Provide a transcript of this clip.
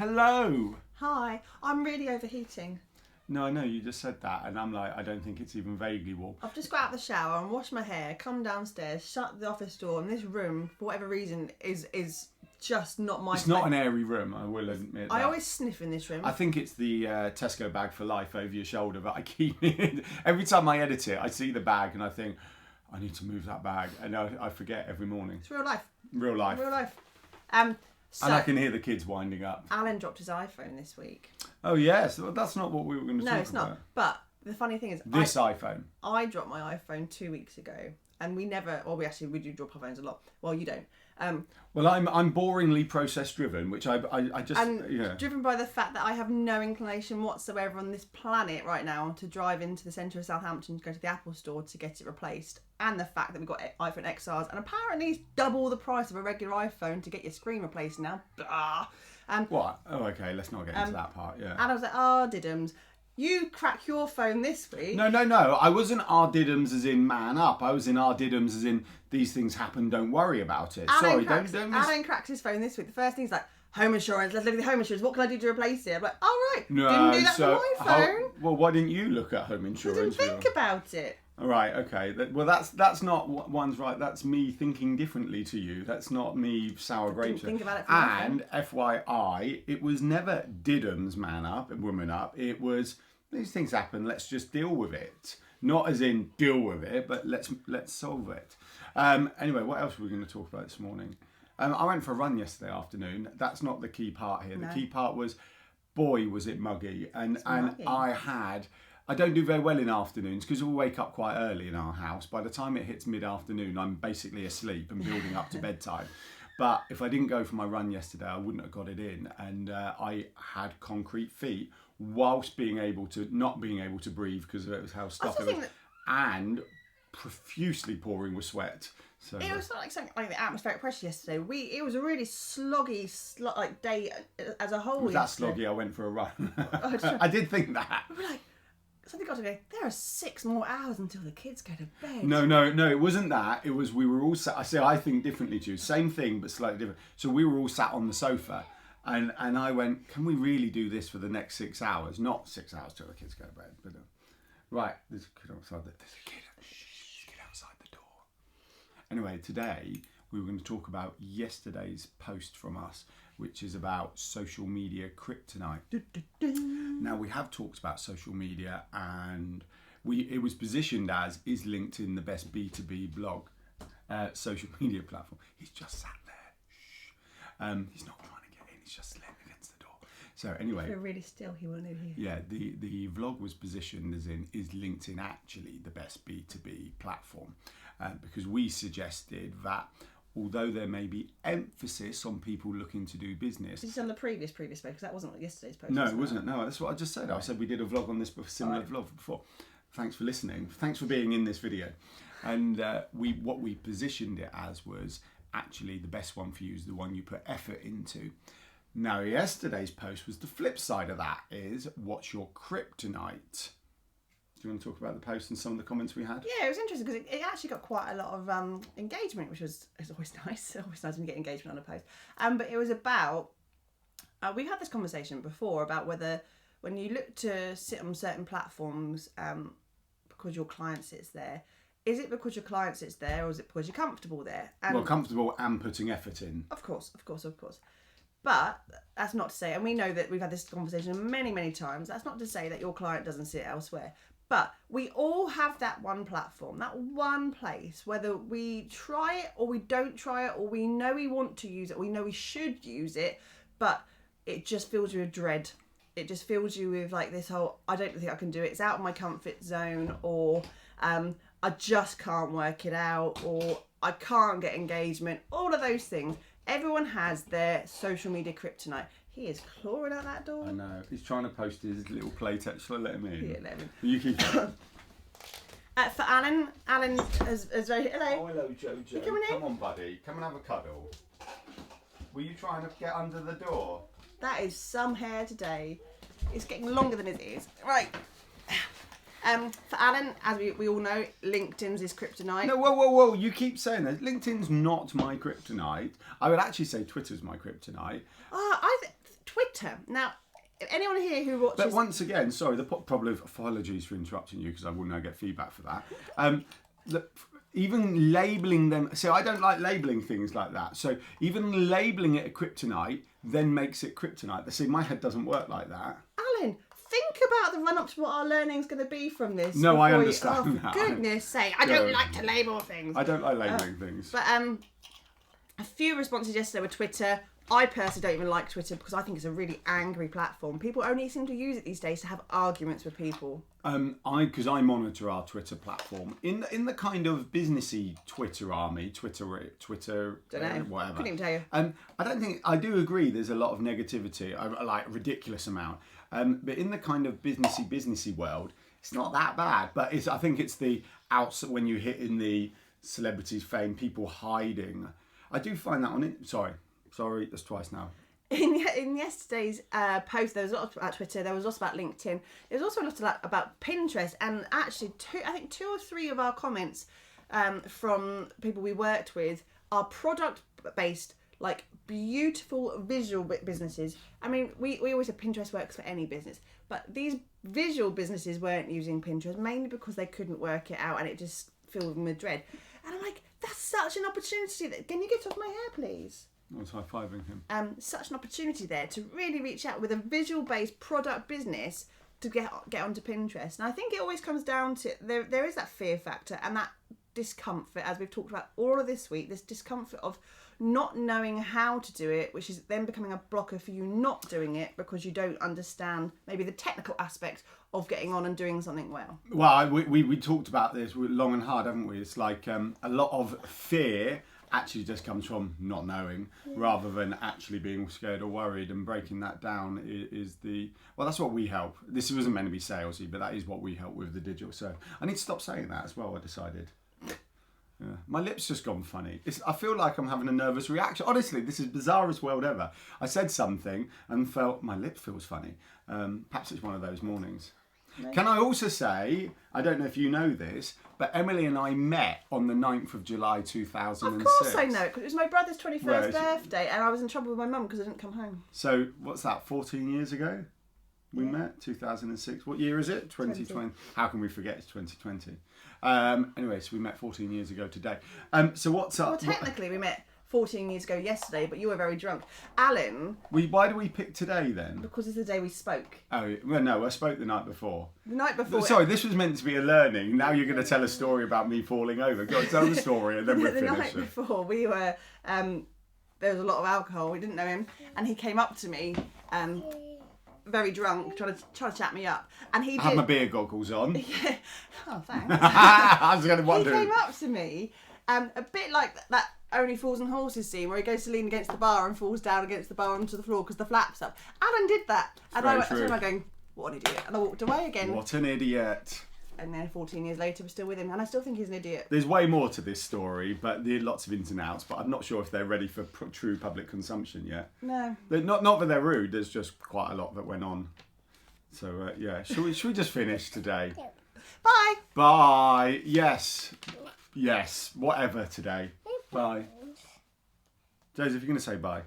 Hello. Hi, I'm really overheating. No, I know, you just said that, and I'm like, I don't think it's even vaguely warm. I've just got out of the shower and washed my hair, come downstairs, shut the office door, and this room, for whatever reason, is just not my... It's not an airy room, I will admit that. I always sniff in this room. I think it's the Tesco bag for life over your shoulder, but I keep it. Every time I edit it, I see the bag and I think, I need to move that bag, and I forget every morning. It's real life. Real life. Real life. So, And I can hear the kids winding up. Alan dropped his iPhone this week. Oh yes, well, that's not what we were going to talk about. No, it's not. But the funny thing is, This iPhone. I dropped my iPhone 2 weeks ago, and we never. Well, we do drop our phones a lot. Well, you don't. Well, I'm boringly process driven, which I just driven by the fact that I have no inclination whatsoever on this planet right now to drive into the centre of Southampton to go to the Apple store to get it replaced, and the fact that we've got iPhone XRs, and apparently it's double the price of a regular iPhone to get your screen replaced now. Blah. What? Oh, okay. Let's not get into that part. Yeah. And I was like, oh, diddums. You crack your phone this week. No. I wasn't ardiddums as in man up. I was in ardiddums as in these things happen, don't worry about it. Alan cracks his phone this week. The first thing's like, home insurance, let's look at the home insurance. What can I do to replace it? I'm like, oh, right. No, didn't do that for my phone. Well, why didn't you look at home I insurance? didn't think about it. All right, okay. Well, that's not one's right. That's me thinking differently to you. That's not me sour grapes. Think about it for my And FYI, it was never diddums man up and woman up. It was these things happen. Let's just deal with it. Not as in deal with it, but let's solve it. Anyway, what else were we going to talk about this morning? I went for a run yesterday afternoon. That's not the key part here. No. The key part was, boy, was it muggy. And muggy. I don't do very well in afternoons because we wake up quite early in our house. By the time it hits mid-afternoon, I'm basically asleep and building up to bedtime. But if I didn't go for my run yesterday, I wouldn't have got it in. And I had concrete feet whilst not being able to breathe because it was how stuffy it was. And profusely pouring with sweat. So it was like something like the atmospheric pressure yesterday. It was a really sloggy day as a whole. Was that sloggy? I went for a run. I did think that. We were like, something got to go. There are 6 more hours until the kids go to bed. No, it wasn't that. It was we were all sat. I think differently to you. Same thing, but slightly different. So we were all sat on the sofa, and I went, can we really do this for the next 6 hours? Not 6 hours till the kids go to bed, but right. There's a kid outside. There's a kid outside the door. Anyway, today we were going to talk about yesterday's post from us, which is about social media kryptonite. Now, we have talked about social media, and it was positioned as, is LinkedIn the best B2B blog social media platform? He's just sat there. Shh. He's not trying to get in, he's just leaning against the door. So anyway, if you're really still, he won't know you. Yeah, the vlog was positioned as in, is LinkedIn actually the best B2B platform? Because we suggested that although there may be emphasis on people looking to do business. This is on the previous post, because that wasn't yesterday's post. No, it wasn't. No, that's what I just said. Right. I said we did a vlog on this, similar vlog before. Thanks for listening. Thanks for being in this video. And what we positioned it as was actually the best one for you is the one you put effort into. Now, yesterday's post was the flip side of that, is what's your kryptonite? Do you want to talk about the post and some of the comments we had? Yeah, it was interesting because it actually got quite a lot of engagement, which is always nice. It's always nice when you get engagement on a post. But it was about, we had this conversation before about whether when you look to sit on certain platforms because your client sits there, is it because your client sits there or is it because you're comfortable there? Well, comfortable and putting effort in. Of course. But that's not to say, and we know that we've had this conversation many, many times, that's not to say that your client doesn't sit elsewhere. But we all have that one platform, that one place, whether we try it or we don't try it, or we know we want to use it, we know we should use it, but it just fills you with dread. It just fills you with like this whole, I don't think I can do it, it's out of my comfort zone, or I just can't work it out, or I can't get engagement, all of those things. Everyone has their social media kryptonite. He is clawing at that door. I know. He's trying to post his little play text. Shall I let him in? Yeah, let him in. You keep going. For Alan has very... Hello. Oh, hello, Jojo. You coming in? Come on, buddy. Come and have a cuddle. Were you trying to get under the door? That is some hair today. It's getting longer than it is. Right. For Alan, as we all know, LinkedIn's his kryptonite. No, whoa. You keep saying that. LinkedIn's not my kryptonite. I would actually say Twitter's my kryptonite. Twitter. Now, anyone here who watches... But once again, sorry, the problem of apologies for interrupting you because I will now get feedback for that. Even labelling them, so I don't like labelling things like that. So even labelling it a kryptonite then makes it kryptonite. See, my head doesn't work like that. Alan, think about the run-up to what our learning's going to be from this. No, I understand For that. goodness sake, I don't like to label things. I don't like labelling things. But a few responses yesterday were Twitter. I personally don't even like Twitter because I think it's a really angry platform. People only seem to use it these days to have arguments with people. Because I monitor our Twitter platform in the kind of businessy Twitter army, Twitter, Don't know. whatever. Couldn't even tell you. I don't think I do agree. There's a lot of negativity, like a ridiculous amount. But in the kind of businessy world, it's not that bad. But I think it's the outside when you hit in the celebrities' fame, people hiding. I do find that on it. Sorry, that's twice now. In yesterday's post, there was a lot about Twitter. There was also about LinkedIn. There was also a lot about Pinterest, and actually, I think 2 or 3 of our comments from people we worked with are product-based, like beautiful visual businesses. I mean, we always say Pinterest works for any business, but these visual businesses weren't using Pinterest mainly because they couldn't work it out, and it just filled them with dread. And I'm like, that's such an opportunity. Can you get off my hair, please? I was high-fiving him. Such an opportunity there to really reach out with a visual-based product business to get onto Pinterest. And I think it always comes down to, there is that fear factor and that discomfort, as we've talked about all of this week, this discomfort of not knowing how to do it, which is then becoming a blocker for you not doing it because you don't understand maybe the technical aspect of getting on and doing something well. Well, we talked about this long and hard, haven't we? It's like a lot of fear actually just comes from not knowing rather than actually being scared or worried, and breaking that down is that's what we help. This wasn't meant to be salesy, but that is what we help with the Digital Circus. I need to stop saying that as well, I decided. Yeah. My lip's just gone funny. I feel like I'm having a nervous reaction. Honestly, this is the bizarrest world ever. I said something and felt my lip feels funny. Perhaps it's one of those mornings. No. Can I also say, I don't know if you know this, but Emily and I met on the 9th of July 2006. Of course I know it, because it was my brother's 21st birthday and I was in trouble with my mum because I didn't come home. So, what's that, 14 years ago we met? 2006. What year is it? 2020. How can we forget it's 2020? Anyway, so we met 14 years ago today. So what's up? Well, technically we met 14 years ago yesterday, but you were very drunk. Alan... Why do we pick today then? Because it's the day we spoke. Oh, well, no, I spoke the night before. The night before... Sorry, this was meant to be a learning. Now you're going to tell a story about me falling over. Go on, tell the story and then we'll finish it. The night before, we were... there was a lot of alcohol, we didn't know him, and he came up to me... very drunk, trying to chat me up, and he did... I had my beer goggles on. Yeah. Oh, thanks. I was going to wonder. He came up to me, a bit like that Only Fools and Horses scene where he goes to lean against the bar and falls down against the bar onto the floor because the flap's up. Alan did that, and I turned around going, "What an idiot!" And I walked away again. What an idiot! And then 14 years later, we're still with him, and I still think he's an idiot. There's way more to this story, but there are lots of ins and outs. But I'm not sure if they're ready for true public consumption yet. No. Not that they're rude. There's just quite a lot that went on. So yeah, should we just finish today? Bye. Bye. Yes. Whatever today. Bye. Joseph, you're going to say bye.